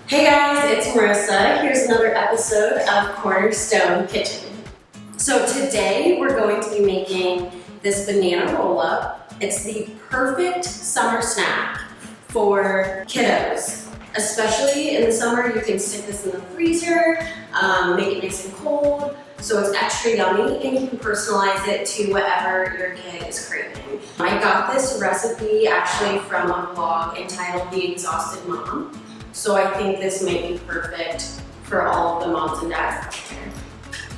Hey guys, it's Marissa. Here's another episode of Cornerstone Kitchen. So today we're going to be making this banana roll-up. It's the perfect summer snack for kiddos. Especially in the summer, you can stick this in the freezer, make it nice and cold, so it's extra yummy, and you can personalize it to whatever your kid is craving. I got this recipe actually from a blog entitled The Exhausted Mom. So I think this might be perfect for all of the moms and dads out there.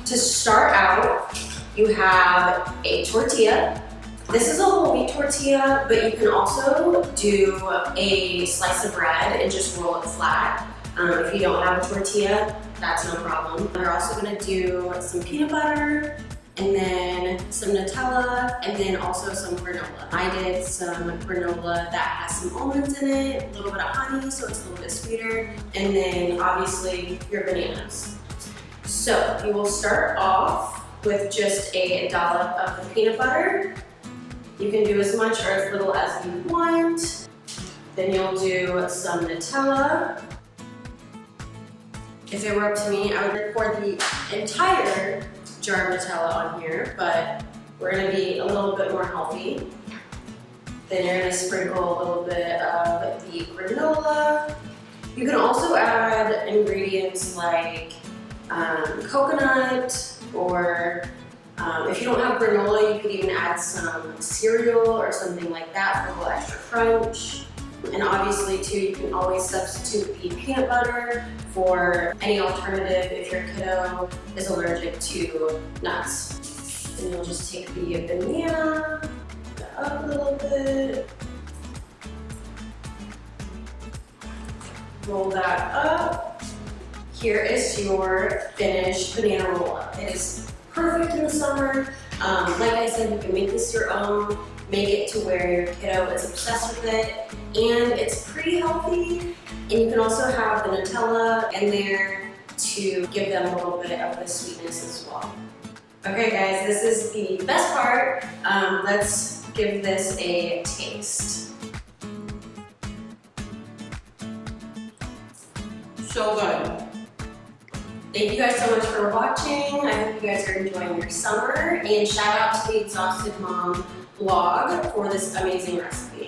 To start out, you have a tortilla. This is a whole wheat tortilla, but you can also do a slice of bread and just roll it flat. If you don't have a tortilla, that's no problem. We're also gonna do some peanut butter, and then some Nutella, and then also some granola. I did some granola that has some almonds in it, a little bit of honey, so it's a little bit sweeter, and then obviously your bananas. So you will start off with just a dollop of the peanut butter. You can do as much or as little as you want. Then you'll do some Nutella. If it were up to me, I would pour the entire jar of Nutella on here, but we're gonna be a little bit more healthy. Then you're gonna sprinkle a little bit of the granola. You can also add ingredients like coconut, or if you don't have granola, you could even add some cereal or something like that for a little extra crunch. And obviously too, you can always substitute the peanut butter for any alternative if your kiddo is allergic to nuts. And you'll just take the banana, put it up a little bit, roll that up. Here is your finished banana roll-up. It is perfect in the summer. Like I said, you can make this your own, make it to where your kiddo is obsessed with it, and it's pretty healthy. And you can also have the Nutella in there to give them a little bit of the sweetness as well. Okay guys, this is the best part. Let's give this a taste. So good. Thank you guys so much for watching. I hope you guys are enjoying your summer, and shout out to the Exhausted Mom blog for this amazing recipe.